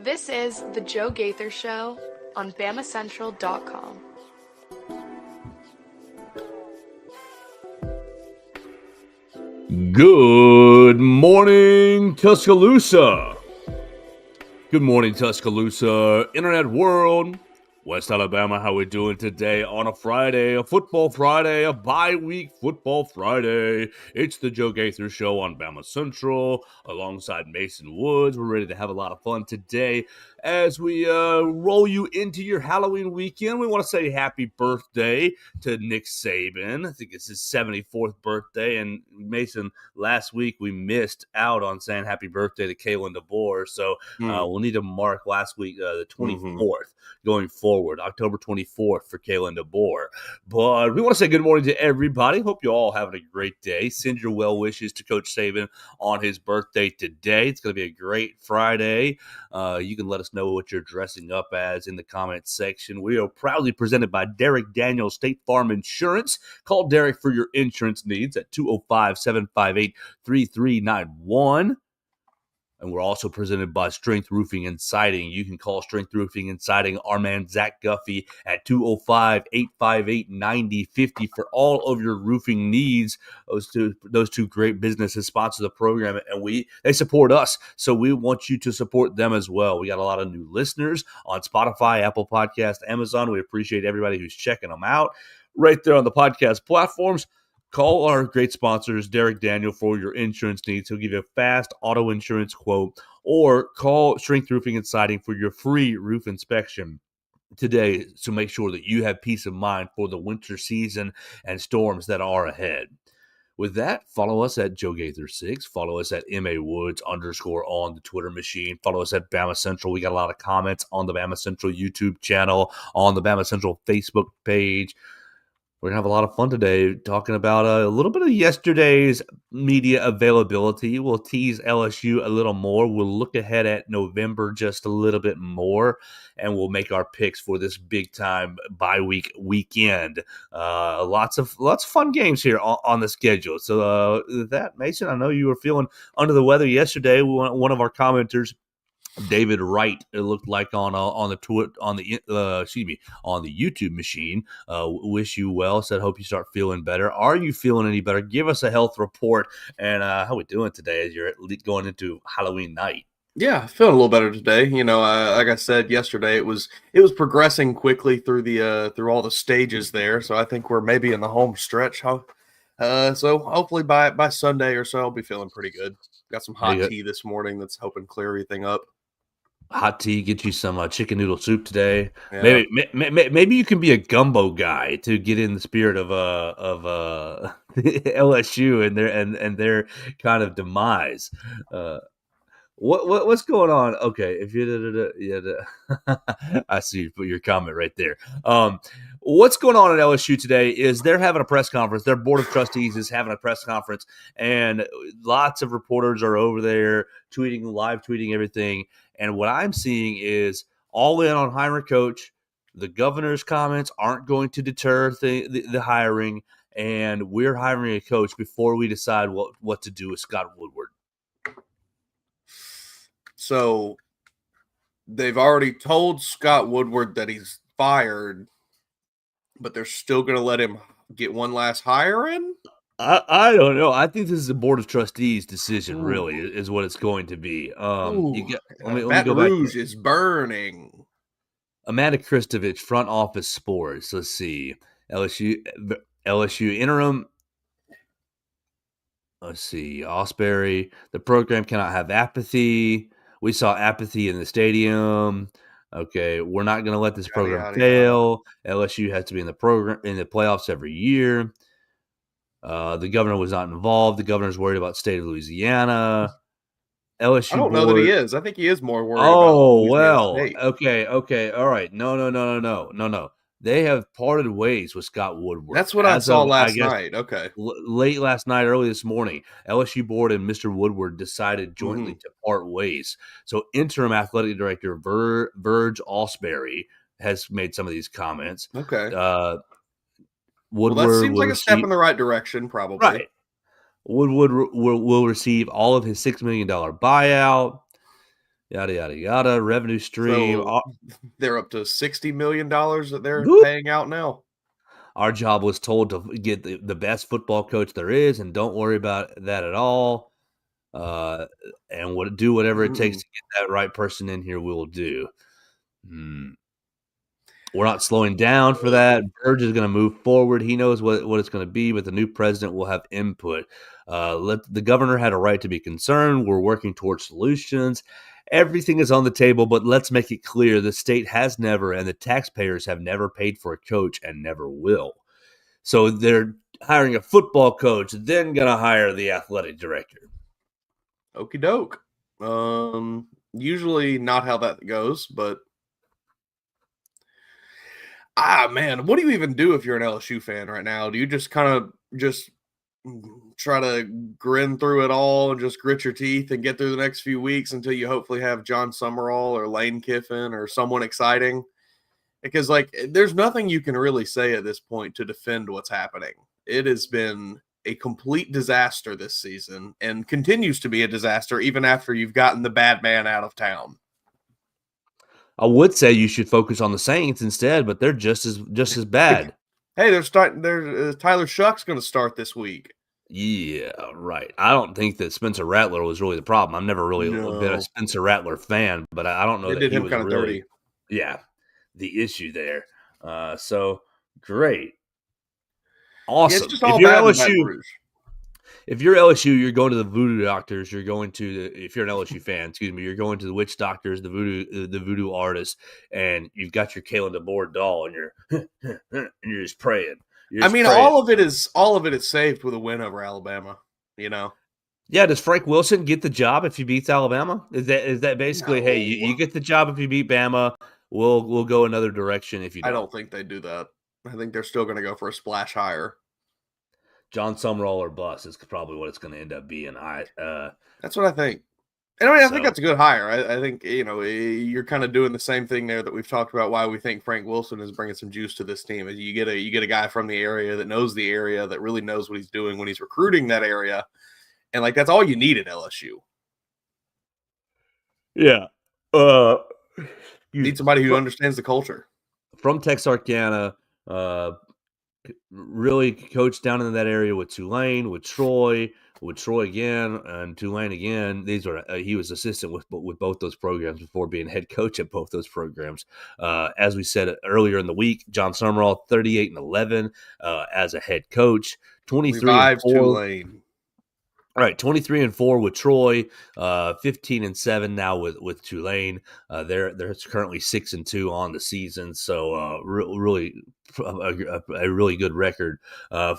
This is The Joe Gaither Show on BamaCentral.com. Good morning, Tuscaloosa. Good morning, Tuscaloosa, Internet world, West Alabama. How we doing today on a Friday, a football Friday, a bye-week football Friday? It's the Joe Gaither Show on Bama Central alongside Mason Woods. We're ready to have a lot of fun today as we roll you into your Halloween weekend. We want to say happy birthday to Nick Saban. I think it's his 74th birthday. And Mason, last week we missed out on saying happy birthday to Kalen DeBoer. So we'll need to mark last week, the 24th, going forward, October 24th for Kalen DeBoer. But we want to say good morning to everybody. Hope you all having a great day. Send your well wishes to Coach Saban on his birthday today. It's going to be a great Friday. You can let us know what you're dressing up as in the comments section. We are proudly presented by Derek Daniels State Farm Insurance. Call Derek for your insurance needs at 205-758-3391. And we're also presented by Strength Roofing and Siding. You can call Strength Roofing and Siding, our man Zach Guffey, at 205-858-9050 for all of your roofing needs. Those two great businesses sponsor the program, and they support us, so we want you to support them as well. We got a lot of new listeners on Spotify, Apple Podcast, Amazon. We appreciate everybody who's checking them out right there on the podcast platforms. Call our great sponsors, Derek Daniel, for your insurance needs. He'll give you a fast auto insurance quote, or call Strength Roofing and Siding for your free roof inspection today to make sure that you have peace of mind for the winter season and storms that are ahead. With that, follow us at Joe Gaither 6. Follow us at MA_Woods_ on the Twitter machine. Follow us at Bama Central. We got a lot of comments on the Bama Central YouTube channel, on the Bama Central Facebook page. We're going to have a lot of fun today talking about a little bit of yesterday's media availability. We'll tease LSU a little more. We'll look ahead at November just a little bit more, and we'll make our picks for this big-time bye-week weekend. Lots of fun games here on the schedule. So with that, Mason, I know you were feeling under the weather yesterday. One of our commenters, David Wright, it looked like on the YouTube machine. Wish you well. Said hope you start feeling better. Are you feeling any better? Give us a health report and how we doing today as you're going into Halloween night. Yeah, feeling a little better today. Like I said yesterday, it was progressing quickly through all the stages there. So I think we're maybe in the home stretch. So hopefully by Sunday or so, I'll be feeling pretty good. Got some hot tea this morning that's helping clear everything up. Hot tea, get you some chicken noodle soup today. Yeah. Maybe you can be a gumbo guy to get in the spirit of LSU and their kind of demise. What's going on? Okay, if you I see you put your comment right there. What's going on at LSU today is they're having a press conference. Their board of trustees is having a press conference, and lots of reporters are over there live tweeting everything. And what I'm seeing is all in on hiring coach. The governor's comments aren't going to deter the hiring, and we're hiring a coach before we decide what to do with Scott Woodward. So they've already told Scott Woodward that he's fired, but they're still going to let him get one last hire in? I don't know. I think this is a board of trustees decision, really, is what it's going to be. Let me go back. Rouge is burning. Amanda Kristovich, front office sports. Let's see. LSU interim. Let's see. Osbury. The program cannot have apathy. We saw apathy in the stadium. Okay, we're not going to let this program fail. LSU has to be in the playoffs every year. The governor was not involved. The governor's worried about state of Louisiana. LSU. I don't know that he is. I think he is more worried about Louisiana State. Okay. All right. No. They have parted ways with Scott Woodward. That's what I saw last night. Okay. Late last night, early this morning, LSU board and Mr. Woodward decided jointly to part ways. So interim athletic director Verge Osbury has made some of these comments. Okay. Woodward that seems like a step in the right direction, probably. Right. Woodward will receive all of his $6 million buyout. yada, yada, yada, revenue stream. So they're up to $60 million that they're Whoop. paying out now. Our job was told to get the best football coach there is, and don't worry about that at all. And do whatever it takes to get that right person in here. We'll do. We're not slowing down for that. Burge is going to move forward. He knows what it's going to be, but the new president will have input. The governor had a right to be concerned. We're working towards solutions. Everything is on the table, but let's make it clear the state has never, and the taxpayers have never paid for a coach and never will. So they're hiring a football coach, then going to hire the athletic director. Okie doke. Usually not how that goes, but man, what do you even do if you're an LSU fan right now? Do you just kind of just try to grin through it all and just grit your teeth and get through the next few weeks until you hopefully have John Summerall or Lane Kiffin or someone exciting? Because, like, there's nothing you can really say at this point to defend what's happening. It has been a complete disaster this season and continues to be a disaster even after you've gotten the bad man out of town. I would say you should focus on the Saints instead, but they're just as bad. Hey, Tyler Shuck's going to start this week. Yeah, right. I don't think that Spencer Rattler was really the problem. I've never really been a Spencer Rattler fan, but I don't know They that did he him was kind of really dirty. Yeah, the issue there. So great, awesome. Yeah, it's just all bad in Baton Rouge. If you're LSU, you're going to the voodoo doctors. You're going to if you're an LSU fan, excuse me, you're going to the witch doctors, the voodoo artists, and you've got your Kalen DeBoer doll, and you're just praying. All of it is saved with a win over Alabama. You know. Yeah. Does Frank Wilson get the job if he beats Alabama? Is that basically, No. hey, you get the job if you beat Bama? We'll go another direction if you don't. I don't think they do that. I think they're still going to go for a splash hire. John Summerall or bust is probably what it's going to end up being. That's what I think. And I think that's a good hire. I think, you're kind of doing the same thing there that we've talked about why we think Frank Wilson is bringing some juice to this team. You get a guy from the area that knows the area, that really knows what he's doing when he's recruiting that area. And, like, that's all you need at LSU. Yeah. You need somebody who understands the culture. From Texarkana, really coached down in that area with Tulane, with Troy again, and Tulane again. He was assistant with both those programs before being head coach at both those programs. As we said earlier in the week, John Summerall 38-11 as a head coach, 23-4 Tulane. All right, 23-4 with Troy, 15-7 now with Tulane. They're currently 6-2 on the season, so really a really good record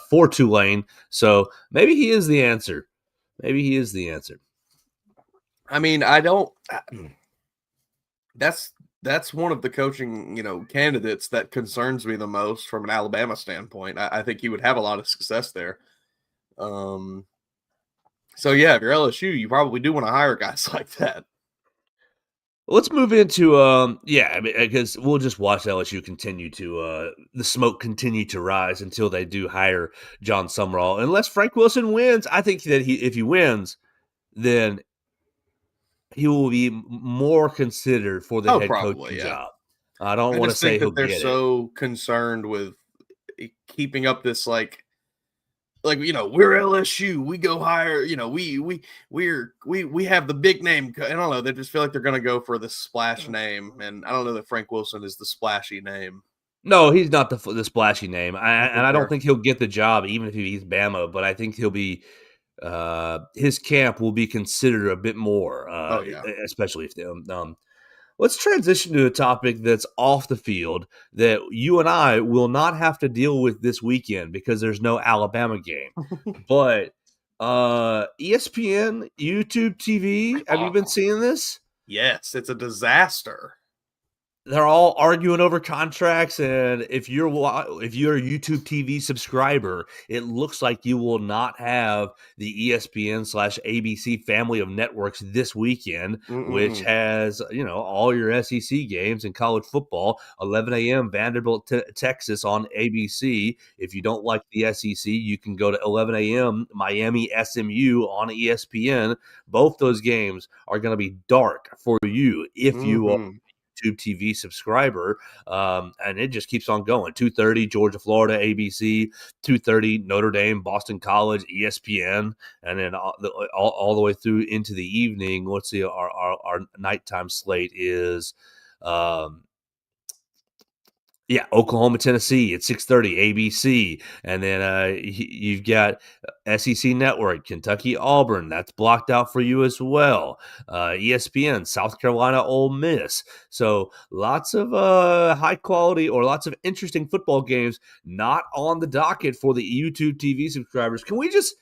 for Tulane. So maybe he is the answer. I mean, I don't. That's one of the coaching candidates that concerns me the most from an Alabama standpoint. I think he would have a lot of success there. So, yeah, if you're LSU, you probably do want to hire guys like that. Let's move into, because we'll just watch LSU continue to, the smoke continue to rise until they do hire John Summerall. Unless Frank Wilson wins, I think that if he wins, then he will be more considered for the head coaching job. I don't want to say he'll get it. They're so concerned with keeping up this, we're LSU. We go hire. We have the big name. I don't know. They just feel like they're going to go for the splash name, and I don't know that Frank Wilson is the splashy name. No, he's not the splashy name, and I don't think he'll get the job even if he beats Bama. But I think he'll be. His camp will be considered a bit more. Especially if they. Let's transition to a topic that's off the field that you and I will not have to deal with this weekend because there's no Alabama game. But ESPN, YouTube TV, have you been seeing this? Yes, it's a disaster. they're all arguing over contracts, and if you're a YouTube TV subscriber, it looks like you will not have the ESPN/ABC family of networks this weekend, which Mm-mm-mm. has all your SEC games and college football. 11 a.m. Vanderbilt, Texas on ABC. If you don't like the SEC, you can go to 11 a.m. Miami SMU on ESPN. Both those games are going to be dark for you if you are Mm-hmm. YouTube TV subscriber, and it just keeps on going. 2:30 Georgia, Florida, ABC. 2:30 Notre Dame, Boston College, ESPN, and then all the way through into the evening. Let's see, our nighttime slate is. Um, yeah, Oklahoma, Tennessee at 6:30 ABC, and then you've got SEC Network, Kentucky, Auburn. That's blocked out for you as well. ESPN, South Carolina, Ole Miss. So lots of high quality or lots of interesting football games not on the docket for the YouTube TV subscribers. Can we just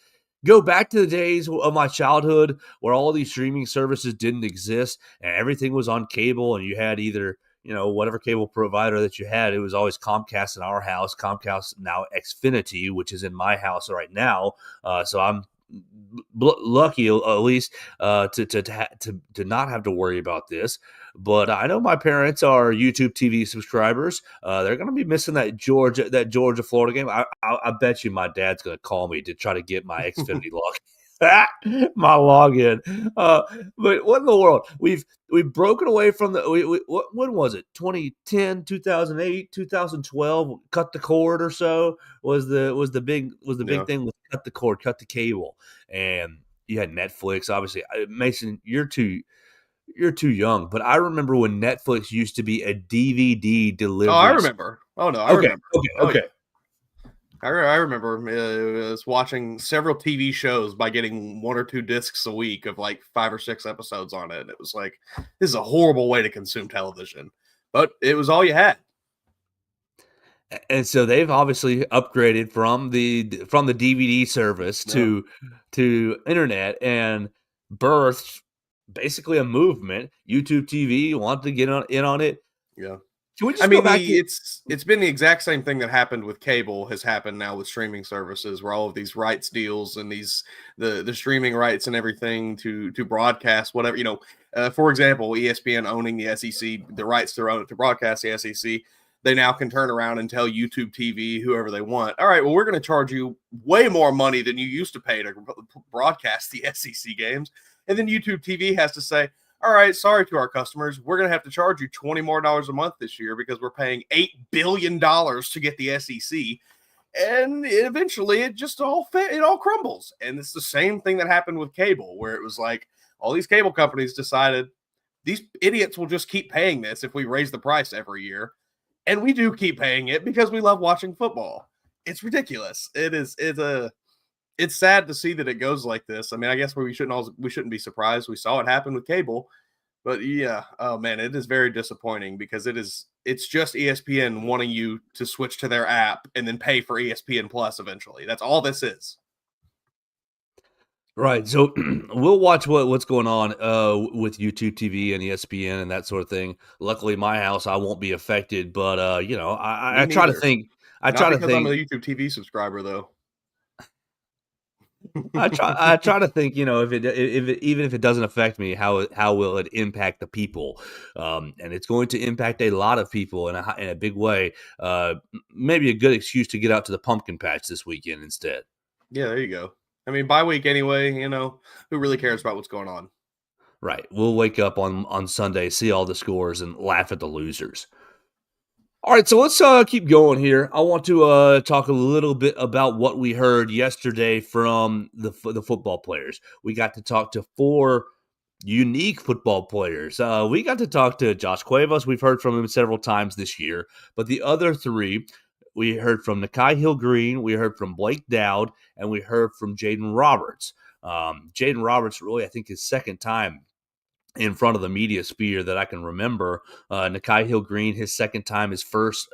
go back to the days of my childhood where all these streaming services didn't exist and everything was on cable, and you had either whatever cable provider that you had, it was always Comcast in our house. Comcast, now Xfinity, which is in my house right now. So I'm lucky, at least, to not have to worry about this. But I know my parents are YouTube TV subscribers. They're going to be missing that Georgia Florida game. I bet you my dad's going to call me to try to get my Xfinity log. My login. But what in the world? We've broken away from the when was it? 2010, 2008, 2012, cut the cord or so was the big Yeah. thing, was cut the cord, cut the cable. And you had Netflix, obviously. Mason, you're too young, but I remember when Netflix used to be a DVD Oh, I delivery. remember. Oh no, I Okay, remember. okay, Oh okay. yeah. I remember was watching several TV shows by getting 1 or 2 discs a week of like 5 or 6 episodes on it. And it was like, this is a horrible way to consume television, but it was all you had. And so they've obviously upgraded from the DVD service Yeah. to internet, and birthed basically a movement. YouTube TV wanted to get in on it. Yeah. Can we I just go mean, back to it's been the exact same thing that happened with cable has happened now with streaming services, where all of these rights deals and the streaming rights and everything to broadcast whatever, for example, ESPN owning the SEC, the rights to broadcast the SEC, they now can turn around and tell YouTube TV, whoever they want, all right, well, we're going to charge you way more money than you used to pay to broadcast the SEC games, and then YouTube TV has to say, all right, sorry to our customers, we're going to have to charge you $20 more a month this year because we're paying $8 billion to get the SEC. And eventually it just it all crumbles. And it's the same thing that happened with cable, where it was like all these cable companies decided these idiots will just keep paying this if we raise the price every year. And we do keep paying it because we love watching football. It's ridiculous. It's sad to see that it goes like this. I mean, I guess we shouldn't be surprised. We saw it happen with cable, but yeah, oh man, it is very disappointing because it's just ESPN wanting you to switch to their app and then pay for ESPN Plus eventually. That's all this is. right. So we'll watch what's going on with YouTube TV and ESPN and that sort of thing. Luckily, my house, I won't be affected, but Me I try to neither. think. Not because I'm a YouTube TV subscriber though. I try to think, even if it doesn't affect me, how will it impact the people? And it's going to impact a lot of people in a big way. Maybe a good excuse to get out to the pumpkin patch this weekend instead. Yeah, there you go. I mean, bye week anyway. Who really cares about what's going on? Right. We'll wake up on Sunday, see all the scores, and laugh at the losers. All right, so let's keep going here. I want to talk a little bit about what we heard yesterday from the football players. We got to talk to 4 unique football players. We got to talk to Josh Cuevas. We've heard from him several times this year. But the other 3, we heard from Nikhai Hill-Green, we heard from Blake Dowd, and we heard from Jaden Roberts. Jaden Roberts, really, I think, his second time in front of the media sphere that I can remember. Nikhai Hill-Green, his second time, his first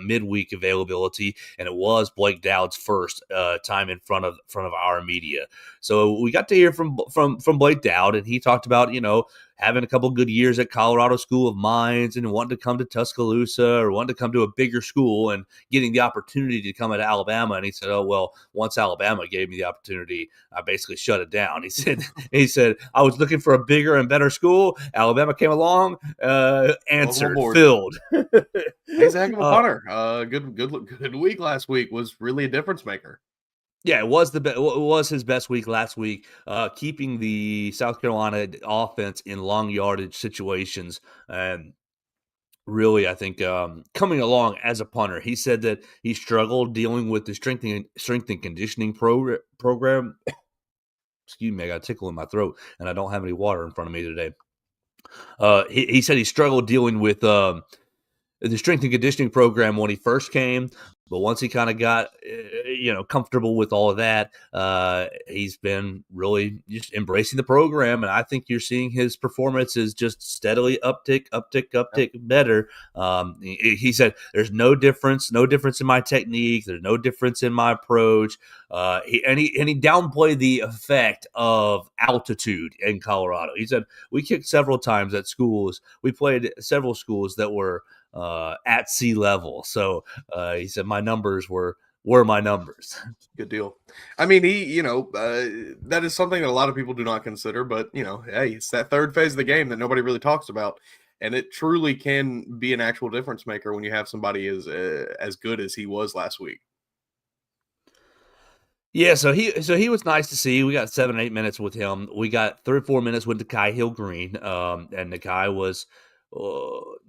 midweek availability, and it was Blake Dowd's first time in front of our media. So we got to hear from Blake Dowd, and he talked about having a couple good years at Colorado School of Mines and wanting to come to Tuscaloosa or wanting to come to a bigger school and getting the opportunity to come at Alabama. And he said, oh, well, once Alabama gave me the opportunity, I basically shut it down. He said, I was looking for a bigger and better school. Alabama came along, answered, filled. He's a heck of a punter. Good week last week, was really a difference maker. Yeah, it was his best week last week, keeping the South Carolina offense in long yardage situations. And really, I think coming along as a punter, he said that he struggled dealing with the strength and conditioning program. Excuse me, I got a tickle in my throat, and I don't have any water in front of me today. He said he struggled dealing with the strength and conditioning program when he first came, but once he kind of got comfortable with all of that, he's been really just embracing the program, and I think you're seeing his performance is just steadily uptick better. He said there's no difference in my technique, there's no difference in my approach. He downplayed the effect of altitude in Colorado. He said we kicked several times at schools. We played several schools that were at sea level. So he said my numbers were my numbers. Good deal. I mean, that is something that a lot of people do not consider, but hey, it's that third phase of the game that nobody really talks about. And it truly can be an actual difference maker when you have somebody as good as he was last week. Yeah, so he was nice to see. We got 7 or 8 minutes with him. We got 3 or 4 minutes with Nakai Hill-Green, and Nakai was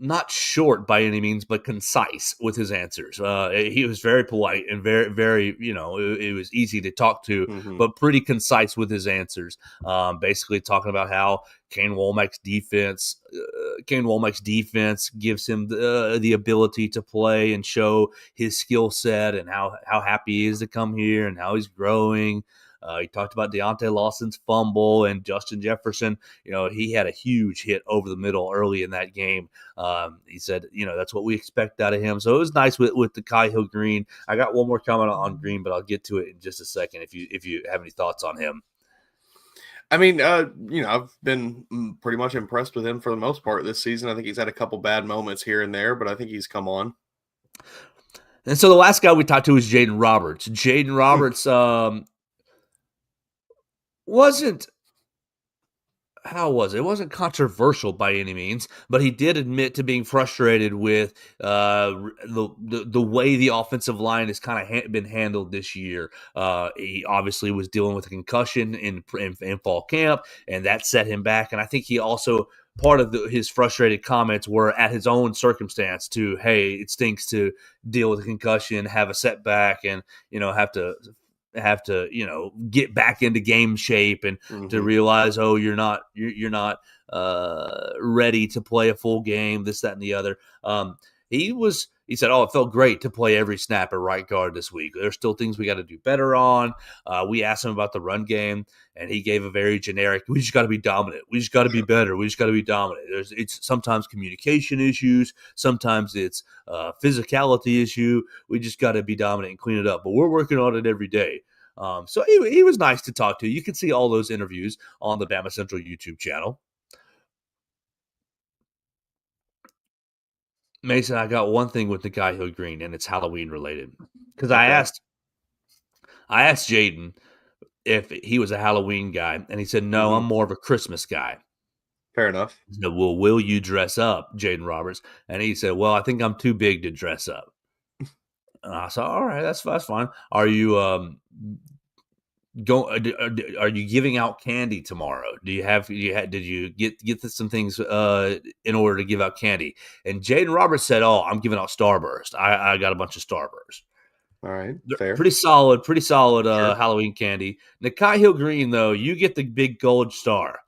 not short by any means, but concise with his answers. He was very polite and very, very, it was easy to talk to, but pretty concise with his answers. Basically talking about how Kane Womack's defense gives him the ability to play and show his skill set, and how happy he is to come here and how he's growing. He talked about Deontay Lawson's fumble and Justin Jefferson. He had a huge hit over the middle early in that game. He said, that's what we expect out of him. So it was nice with the Kai Hill Green. I got one more comment on Green, but I'll get to it in just a second if you have any thoughts on him. I mean, I've been pretty much impressed with him for the most part this season. I think he's had a couple bad moments here and there, but I think he's come on. And so the last guy we talked to was Jaden Roberts. Jaden Roberts wasn't controversial by any means, but he did admit to being frustrated with the way the offensive line has kind of been handled this year. He obviously was dealing with a concussion in fall camp, and that set him back. And I think he also, part of his frustrated comments were at his own circumstance to, hey, it stinks to deal with a concussion, have a setback, and have to get back into game shape, and to realize, oh, you're not ready to play a full game, this, that, and the other. He said, oh, it felt great to play every snap at right guard this week. There's still things we got to do better on. We asked him about the run game, and he gave a very generic, we just got to be dominant. We just got to be better. We just got to be dominant. It's sometimes communication issues. Sometimes it's physicality issue. We just got to be dominant and clean it up. But we're working on it every day. So he was nice to talk to. You can see all those interviews on the BamaCentral YouTube channel. Mason, I got one thing with Nakai Hill-Green, and it's Halloween related. Because I asked Jaden if he was a Halloween guy, and he said, no, I'm more of a Christmas guy. Fair enough. I said, well, will you dress up, Jaden Roberts? And he said, well, I think I'm too big to dress up. And I said, all right, that's fine. Are you are you giving out candy tomorrow? Did you get some things in order to give out candy? And Jaden Roberts said, oh, I'm giving out Starburst. I got a bunch of Starburst. All right, fair. Pretty solid Sure. Halloween candy. Nakai Hill-Green, though, you get the big gold star.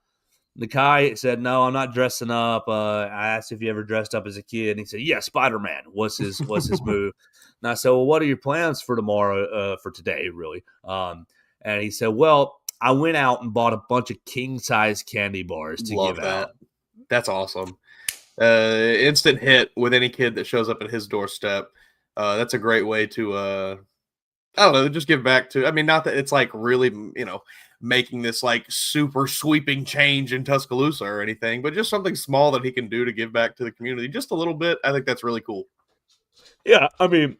Nakai said, no, I'm not dressing up. I asked if you ever dressed up as a kid, and he said, yeah, Spider-Man was his move. And I said, well, what are your plans for tomorrow, for today, really? And he said, well, I went out and bought a bunch of king-size candy bars to give out. That's awesome. Instant hit with any kid that shows up at his doorstep. That's a great way to I don't know, just give back to, I mean, not that it's like really, making this like super sweeping change in Tuscaloosa or anything, but just something small that he can do to give back to the community just a little bit. I think that's really cool. Yeah, I mean,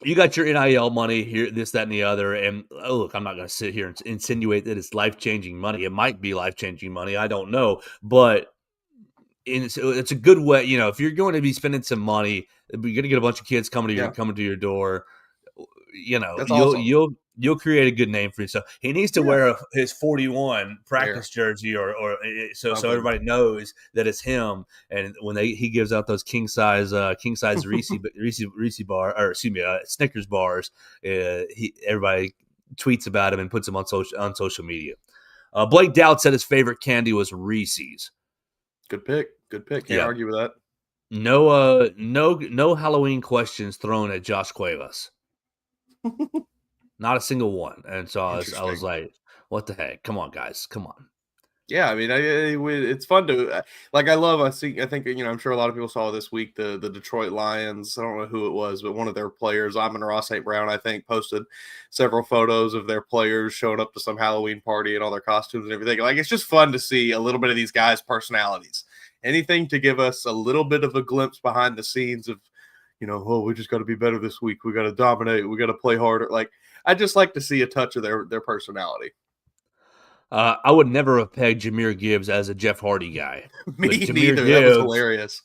you got your NIL money here, this, that, and the other. And look, I'm not going to sit here and insinuate that it's life changing money. It might be life changing money. I don't know. But it's a good way. If you're going to be spending some money, you're going to get a bunch of kids coming Yeah, to your door. that's You'll awesome. you'll create a good name for yourself. He needs to Yeah, wear his 41 there, practice jersey, or so something. everybody knows that it's him. And when he gives out those king size Reese bar, or excuse me, Snickers bars, everybody tweets about him and puts him on social media. Blake Dowd said his favorite candy was Reese's. Good pick. Good pick. Can't Yeah. argue with that. No Halloween questions thrown at Josh Cuevas. Not a single one. And so I was like, what the heck? Come on, guys. Come on. Yeah, I mean, it's fun to I think I'm sure a lot of people saw this week the Detroit Lions. I don't know who it was, but one of their players, Amon-Ra St. Brown, I think, posted several photos of their players showing up to some Halloween party and all their costumes and everything. Like, it's just fun to see a little bit of these guys' personalities. Anything to give us a little bit of a glimpse behind the scenes of, oh, we just got to be better this week. We got to dominate. We got to play harder. Like, I just like to see a touch of their personality. I would never have pegged Jahmyr Gibbs as a Jeff Hardy guy. Me But Jahmyr neither. That was Gibbs hilarious.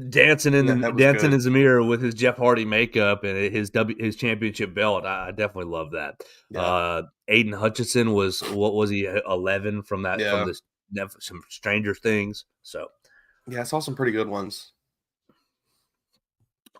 dancing in Yeah, that was dancing good. in the mirror with his Jeff Hardy makeup and his championship belt. I definitely love that. Yeah. Aiden Hutchinson was, what was he, 11 from Yeah. some Stranger Things. So Yeah, I saw some pretty good ones.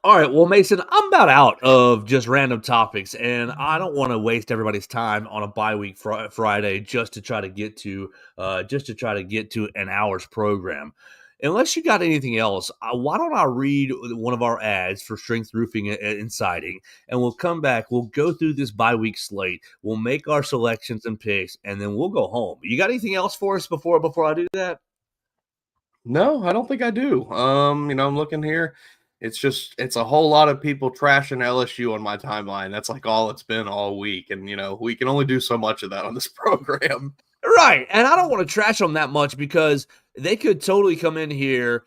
all right, well, Mason, I'm about out of just random topics, and I don't want to waste everybody's time on a bye week Friday just to try to get to an hour's program. Unless you got anything else, why don't I read one of our ads for Strength Roofing and Siding, and we'll come back. We'll go through this bye week slate. We'll make our selections and picks, and then we'll go home. You got anything else for us before I do that? No, I don't think I do. I'm looking here. It's a whole lot of people trashing LSU on my timeline. That's like all it's been all week. And we can only do so much of that on this program. Right. And I don't want to trash them that much because they could totally come in here,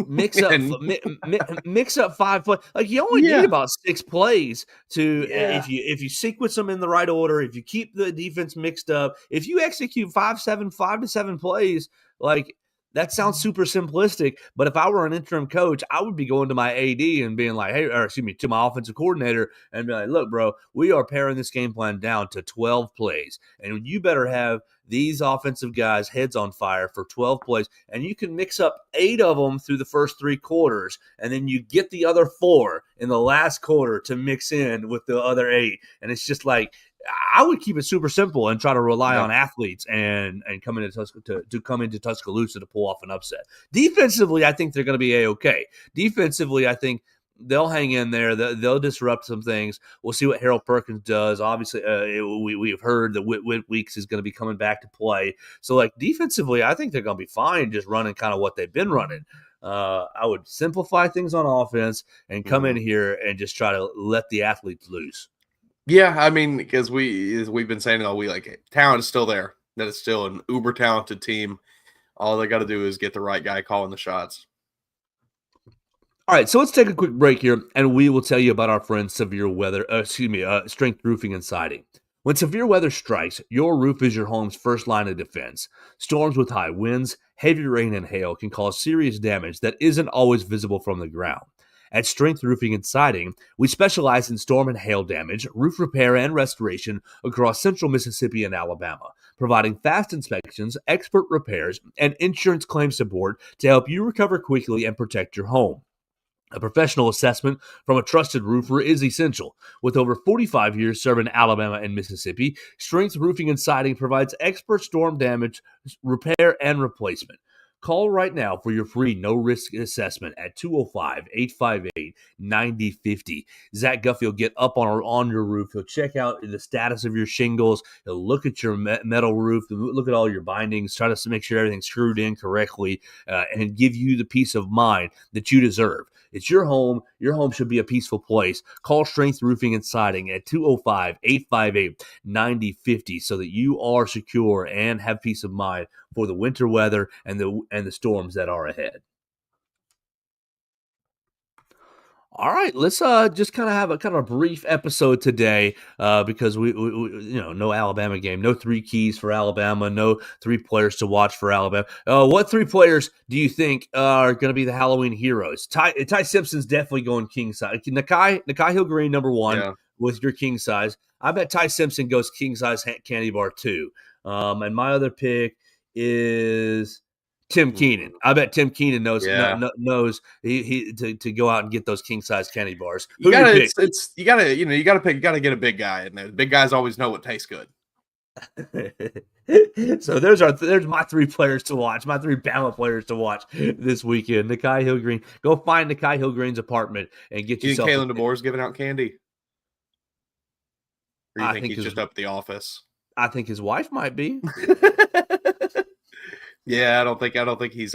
mix up And mix up 5 plays. Like, you only need about 6 plays to, Yeah. if you sequence them in the right order, if you keep the defense mixed up, if you execute 5 to 7 plays, like, that sounds super simplistic, but if I were an interim coach, I would be going to my AD and being like, hey, or excuse me, to my offensive coordinator and be like, look, bro, we are paring this game plan down to 12 plays, and you better have these offensive guys' heads on fire for 12 plays, and you can mix up 8 of them through the first 3 quarters, and then you get the other 4 in the last quarter to mix in with the other 8, and it's just like, I would keep it super simple and try to rely on athletes and come into come into Tuscaloosa to pull off an upset. Defensively, I think they're going to be A-okay. Defensively, I think they'll hang in there. They'll disrupt some things. We'll see what Harold Perkins does. Obviously, we have heard that Whit Weeks is going to be coming back to play. So, like, defensively, I think they're going to be fine just running kind of what they've been running. I would simplify things on offense and come in here and just try to let the athletes loose. Yeah, I mean, because we've been saying it all week, like, talent is still there. That it's still an uber talented team. All they got to do is get the right guy calling the shots. All right, so let's take a quick break here, and we will tell you about our friends Severe Weather. Strength Roofing and Siding. When severe weather strikes, your roof is your home's first line of defense. Storms with high winds, heavy rain, and hail can cause serious damage that isn't always visible from the ground. At Strength Roofing and Siding, we specialize in storm and hail damage, roof repair, and restoration across central Mississippi and Alabama, providing fast inspections, expert repairs, and insurance claim support to help you recover quickly and protect your home. A professional assessment from a trusted roofer is essential. With over 45 years serving Alabama and Mississippi, Strength Roofing and Siding provides expert storm damage repair and replacement. Call right now for your free no-risk assessment at 205-858-9050. Zach Guffey will get up on your roof. He'll check out the status of your shingles. He'll look at your metal roof, look at all your bindings, try to make sure everything's screwed in correctly, and give you the peace of mind that you deserve. It's your home. Your home should be a peaceful place. Call Strength Roofing and Siding at 205-858-9050 so that you are secure and have peace of mind for the winter weather and the storms that are ahead. All right, let's just kind of have a brief episode today because we no Alabama game, no 3 keys for Alabama, no 3 players to watch for Alabama. What 3 players do you think are going to be the Halloween heroes? Ty Simpson's definitely going king size. Nakai Hill-Green number 1 with your king size. I bet Ty Simpson goes king size candy bar 2. And my other pick is Tim Keenan. I bet Tim Keenan knows he to go out and get those king size candy bars. You gotta get a big guy in there. The big guys always know what tastes good. So there's my 3 players to watch, my 3 Bama players to watch this weekend. Nakai Hill-Green. Go find Nakai Hill-Green's apartment and get yourself. You think Kalen DeBoer's giving out candy? Or you think he's just up at the office? I think his wife might be. Yeah, I think he's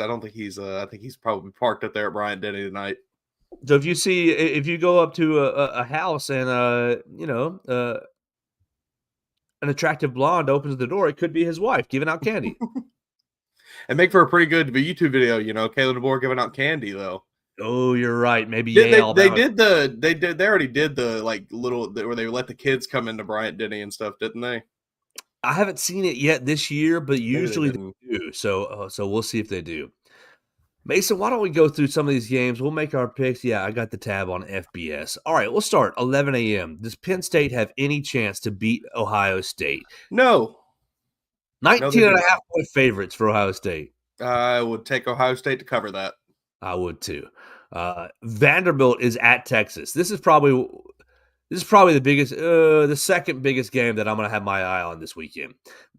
probably parked up there at Bryant-Denny tonight. So if you go up to a house and an attractive blonde opens the door, it could be his wife giving out candy. And make for a pretty good YouTube video, Kalen DeBoer giving out candy though. Oh, you're right. Maybe they already did the little where they let the kids come into Bryant-Denny and stuff, didn't they? I haven't seen it yet this year, but usually they do. So we'll see if they do. Mason, why don't we go through some of these games? We'll make our picks. Yeah, I got the tab on FBS. All right, we'll start 11 a.m. Does Penn State have any chance to beat Ohio State? No. 19.5 point favorites for Ohio State. I would take Ohio State to cover that. I would too. Vanderbilt is at Texas. This is probably the biggest, the second biggest game that I'm going to have my eye on this weekend.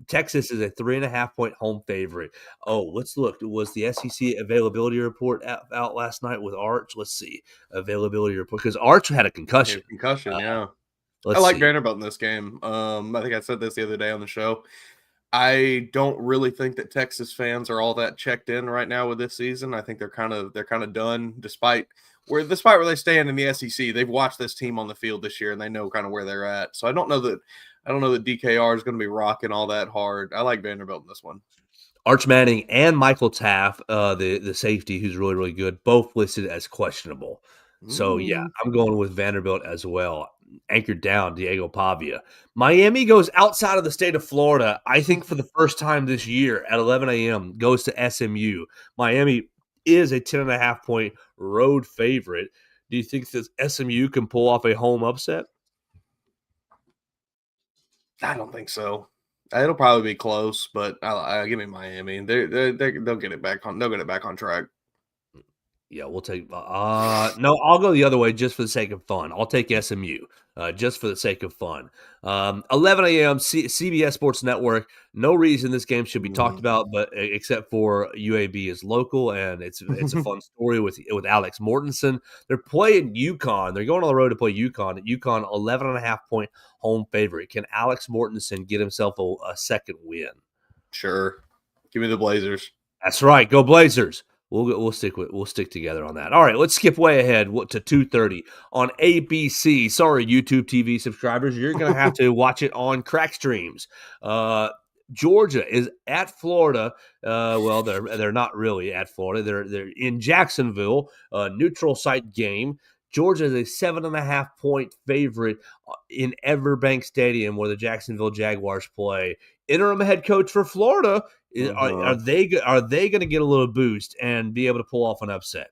Texas is a 3.5 point home favorite. Oh, let's look. Was the SEC availability report out last night with Arch? Let's see. Availability report. Because Arch had a concussion. Yeah. I like Vanderbilt in this game. I think I said this the other day on the show. I don't really think that Texas fans are all that checked in right now with this season. I think they're kind of done despite where they stand in the SEC. They've watched this team on the field this year and they know kind of where they're at. So I don't know that DKR is going to be rocking all that hard. I like Vanderbilt in this one. Arch Manning and Michael Taft, the safety who's really, really good, both listed as questionable. So, yeah, I'm going with Vanderbilt as well. Anchored down, Diego Pavia. Miami goes outside of the state of Florida, I think for the first time this year at 11 a.m., goes to SMU. Miami is a 10.5 point road favorite. Do you think that SMU can pull off a home upset? I don't think so. It'll probably be close, but I'll give me Miami. They'll get it back on. They'll get it back on track. Yeah, we'll take. No, I'll go the other way just for the sake of fun. I'll take SMU just for the sake of fun. 11 a.m. CBS Sports Network. No reason this game should be talked about, but except for UAB is local and it's a fun story with Alex Mortensen. They're playing UConn. They're going on the road to play UConn. UConn 11.5 point home favorite. Can Alex Mortensen get himself a second win? Sure. Give me the Blazers. That's right. Go Blazers. We'll stick together on that. All right, let's skip way ahead to 2:30 on ABC. Sorry, YouTube TV subscribers, you're gonna have to watch it on Crack Streams. Georgia is at Florida. Well, they're not really at Florida. They're in Jacksonville. Neutral site game. Georgia is a 7.5 point favorite in Everbank Stadium where the Jacksonville Jaguars play. Interim head coach for Florida. Are they going to get a little boost and be able to pull off an upset?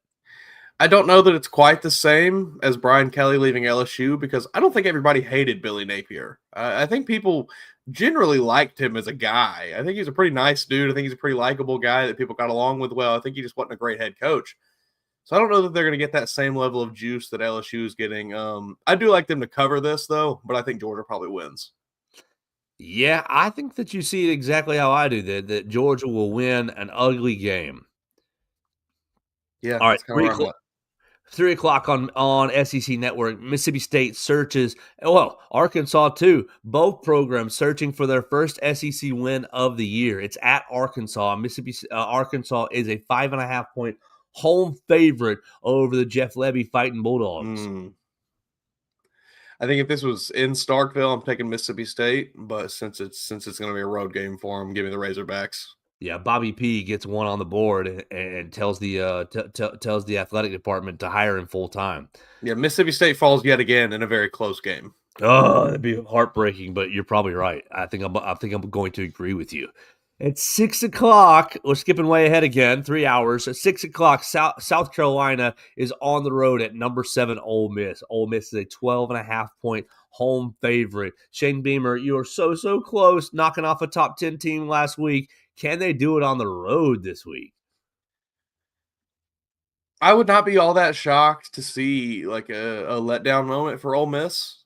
I don't know that it's quite the same as Brian Kelly leaving LSU because I don't think everybody hated Billy Napier. I think people generally liked him as a guy. I think he's a pretty nice dude. I think he's a pretty likable guy that people got along with well. I think he just wasn't a great head coach. So I don't know that they're going to get that same level of juice that LSU is getting. I do like them to cover this, though, but I think Georgia probably wins. Yeah, I think that you see it exactly how I do, that Georgia will win an ugly game. Yeah, All right, that's kind of where I'm at. 3 o'clock on SEC Network. Mississippi State searches. Well, Arkansas too. Both programs searching for their first SEC win of the year. It's at Arkansas. Arkansas is a 5.5-point home favorite over the Jeff Lebby Fighting Bulldogs. I think if this was in Starkville, I'm taking Mississippi State, but since it's going to be a road game for them, give me the Razorbacks. Yeah, Bobby P gets one on the board and tells the tells the athletic department to hire him full time. Yeah, Mississippi State falls yet again in a very close game. Oh, that'd be heartbreaking, but you're probably right. I think I'm going to agree with you. At 6 o'clock, we're skipping way ahead again, 3 hours. At 6 o'clock, South Carolina is on the road at number 7 Ole Miss. Ole Miss is a 12.5-point home favorite. Shane Beamer, you are so close, knocking off a top 10 team last week. Can they do it on the road this week? I would not be all that shocked to see like a letdown moment for Ole Miss,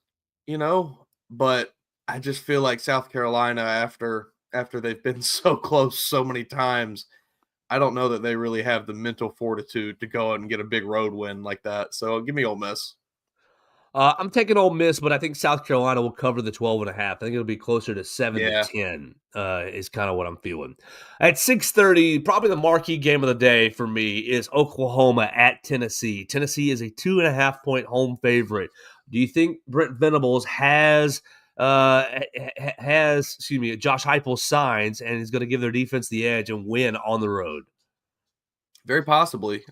but I just feel like South Carolina after they've been so close so many times, I don't know that they really have the mental fortitude to go out and get a big road win like that. So give me Ole Miss. I'm taking Ole Miss, but I think South Carolina will cover the 12.5. I think it'll be closer to 7 to 10 is kind of what I'm feeling. At 6:30, probably the marquee game of the day for me is Oklahoma at Tennessee. Tennessee is a 2.5-point home favorite. Do you think Brent Venables has Josh Heupel's signs and is going to give their defense the edge and win on the road? Very possibly.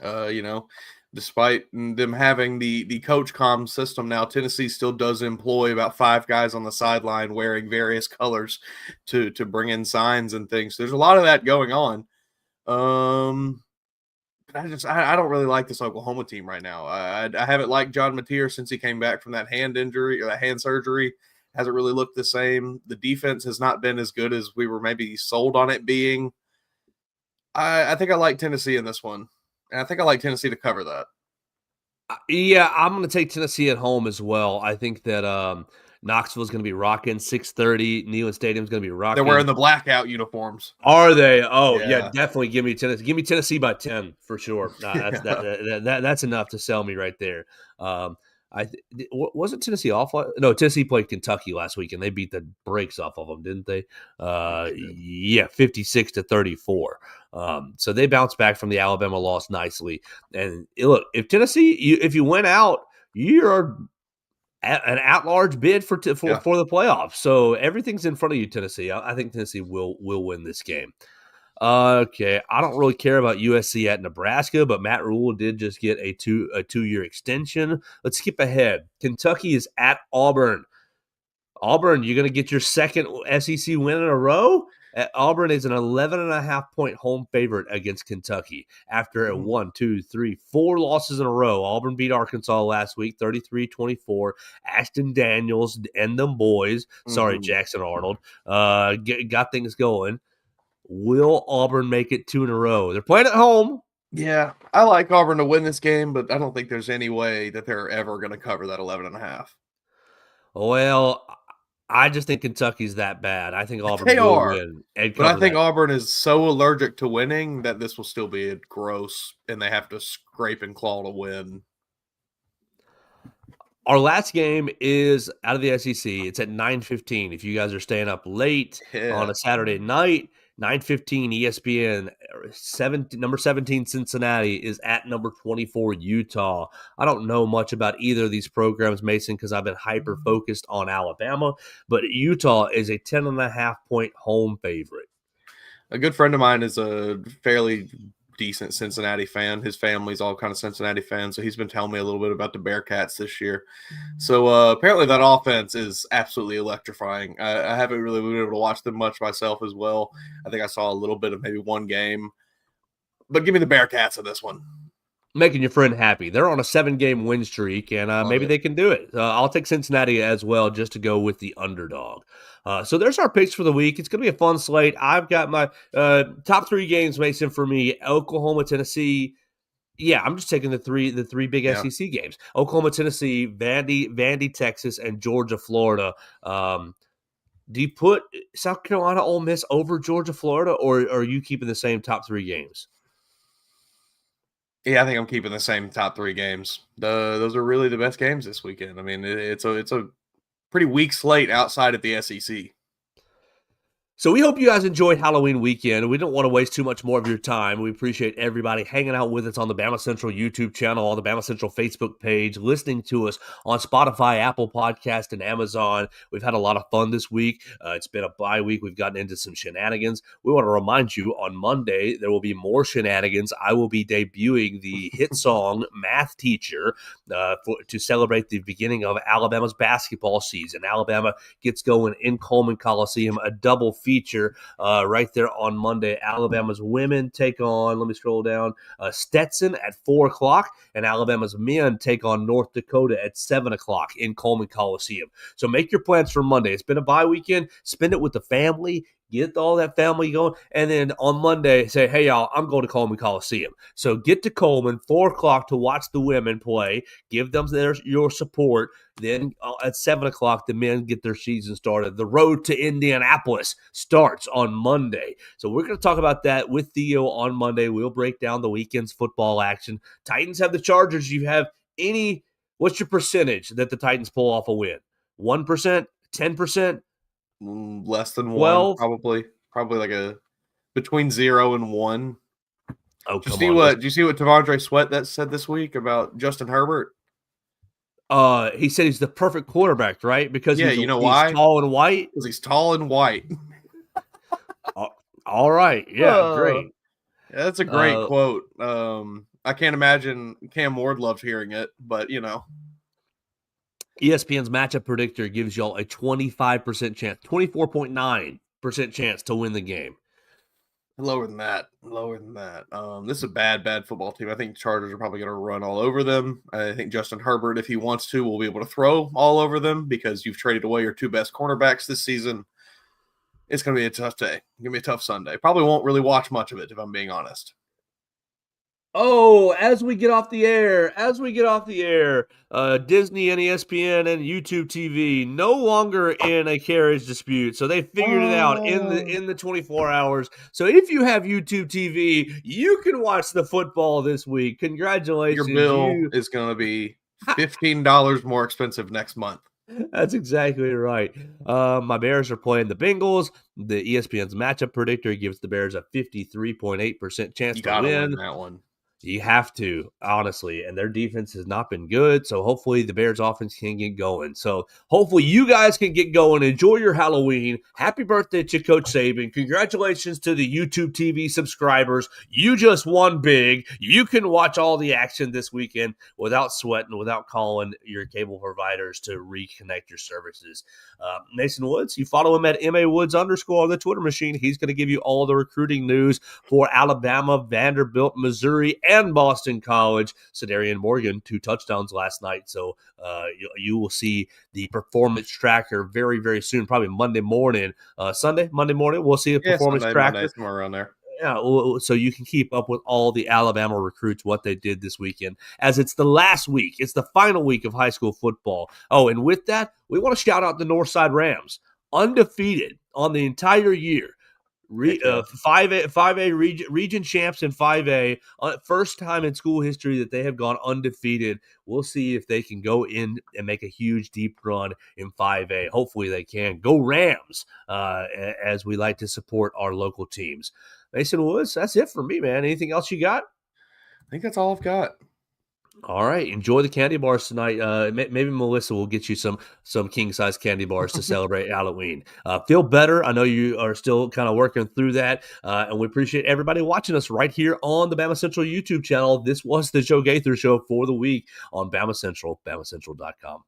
Despite them having the coach comm system now, Tennessee still does employ about 5 guys on the sideline wearing various colors to bring in signs and things. So there's a lot of that going on. I don't really like this Oklahoma team right now. I haven't liked John Mateer since he came back from that hand injury or that hand surgery. Hasn't really looked the same. The defense has not been as good as we were maybe sold on it being. I think I like Tennessee in this one. And I think I like Tennessee to cover that. Yeah, I'm going to take Tennessee at home as well. I think that Knoxville's going to be rocking 6:30. Neyland Stadium's going to be rocking. They're wearing the blackout uniforms. Are they? Oh, yeah, definitely give me Tennessee. Give me Tennessee by 10 for sure. That's enough to sell me right there. Wasn't Tennessee off? No, Tennessee played Kentucky last week, and they beat the brakes off of them, didn't they? Yeah, 56-34. So they bounced back from the Alabama loss nicely. And look, if Tennessee, if you win out, you're an at-large bid for the playoffs. So everything's in front of you, Tennessee. I think Tennessee will win this game. Okay, I don't really care about USC at Nebraska, but Matt Rule did just get a two-year extension. Let's skip ahead. Kentucky is at Auburn. Auburn, you're going to get your second SEC win in a row? Auburn is an 11.5-point home favorite against Kentucky after a 4 losses in a row. Auburn beat Arkansas last week, 33-24. Ashton Daniels and them boys, sorry, Jackson Arnold, got things going. Will Auburn make it 2 in a row? They're playing at home. Yeah, I like Auburn to win this game, but I don't think there's any way that they're ever going to cover that 11.5. Well, I just think Kentucky's that bad. I think Auburn will win. But I think Auburn is so allergic to winning that this will still be gross, and they have to scrape and claw to win. Our last game is out of the SEC. It's at 9:15. If you guys are staying up late on a Saturday night, 9:15 ESPN, number 17 Cincinnati is at number 24 Utah. I don't know much about either of these programs, Mason, because I've been hyper-focused on Alabama, but Utah is a 10.5-point home favorite. A good friend of mine is a fairly decent Cincinnati fan. His family's all kind of Cincinnati fans, so he's been telling me a little bit about the Bearcats this year. So apparently that offense is absolutely electrifying. I haven't really been able to watch them much myself as well. I think I saw a little bit of maybe one game. But give me the Bearcats in this one. Making your friend happy. They're on a 7-game win streak, and maybe they can do it. I'll take Cincinnati as well just to go with the underdog. So there's our picks for the week. It's going to be a fun slate. I've got my top 3 games, Mason, for me. Oklahoma, Tennessee. Yeah, I'm just taking the three big SEC games. Oklahoma, Tennessee, Vandy, Texas, and Georgia, Florida. Do you put South Carolina, Ole Miss over Georgia, Florida, or are you keeping the same top 3 games? Yeah, I think I'm keeping the same top 3 games. Those are really the best games this weekend. I mean, it's a pretty weak slate outside of the SEC. So we hope you guys enjoyed Halloween weekend. We don't want to waste too much more of your time. We appreciate everybody hanging out with us on the Bama Central YouTube channel, on the Bama Central Facebook page, listening to us on Spotify, Apple Podcast, and Amazon. We've had a lot of fun this week. It's been a bye week. We've gotten into some shenanigans. We want to remind you on Monday there will be more shenanigans. I will be debuting the hit song Math Teacher to celebrate the beginning of Alabama's basketball season. Alabama gets going in Coleman Coliseum, a double feature right there on Monday. Alabama's women take on, let me scroll down, Stetson at 4 o'clock, and Alabama's men take on North Dakota at 7 o'clock in Coleman Coliseum. So make your plans for Monday. It's been a bye weekend. Spend it with the family. Get all that family going. And then on Monday, say, hey, y'all, I'm going to Coleman Coliseum. So get to Coleman, 4 o'clock to watch the women play. Give them your support. Then at 7 o'clock, the men get their season started. The road to Indianapolis starts on Monday. So we're going to talk about that with Theo on Monday. We'll break down the weekend's football action. Titans have the Chargers. You have what's your percentage that the Titans pull off a win? 1%? 10%? Less than 12? 1, probably like a between 0 and 1. Oh, Did you see what Tavondre Sweat that said this week about Justin Herbert? He said he's the perfect quarterback, right? Because Yeah, you know why? He's tall and white. Because he's tall and white. All right, yeah, great. Yeah, that's a great quote. I can't imagine Cam Ward loved hearing it, but ESPN's matchup predictor gives y'all a 25% chance, 24.9% chance to win the game. Lower than that. This is a bad football team. I think the Chargers are probably going to run all over them. I think Justin Herbert, if he wants to, will be able to throw all over them because you've traded away your 2 best cornerbacks this season. It's going to be a tough day. It's going to be a tough Sunday. Probably won't really watch much of it, if I'm being honest. Oh, as we get off the air, Disney and ESPN and YouTube TV no longer in a carriage dispute. So they figured it out in the 24 hours. So if you have YouTube TV, you can watch the football this week. Congratulations. Your bill is going to be $15 more expensive next month. That's exactly right. My Bears are playing the Bengals. The ESPN's matchup predictor gives the Bears a 53.8% chance to win that one. You have to, honestly, and their defense has not been good, so hopefully the Bears offense can get going. So hopefully you guys can get going. Enjoy your Halloween. Happy birthday to Coach Saban. Congratulations to the YouTube TV subscribers. You just won big. You can watch all the action this weekend without sweating, without calling your cable providers to reconnect your services. Mason Woods, you follow him at MAWoods_ on the Twitter machine. He's going to give you all the recruiting news for Alabama, Vanderbilt, Missouri, and Boston College. Sedarian Morgan, 2 touchdowns last night. So you will see the performance tracker very, very soon, probably Monday morning. Monday morning, we'll see a performance tracker. Monday, somewhere around there. Yeah, so you can keep up with all the Alabama recruits, what they did this weekend, as it's the last week. It's the final week of high school football. Oh, and with that, we want to shout out the Northside Rams, undefeated on the entire year. 5A region champs in 5A. First time in school history that they have gone undefeated. We'll see if they can go in and make a huge deep run in 5A. Hopefully they can. Go Rams, as we like to support our local teams. Mason Woods, that's it for me, man. Anything else you got? I think that's all I've got. All right, enjoy the candy bars tonight. Maybe Melissa will get you some king-size candy bars to celebrate Halloween. Feel better. I know you are still kind of working through that, and we appreciate everybody watching us right here on the BamaCentral YouTube channel. This was the Joe Gaither Show for the week on BamaCentral, BamaCentral.com.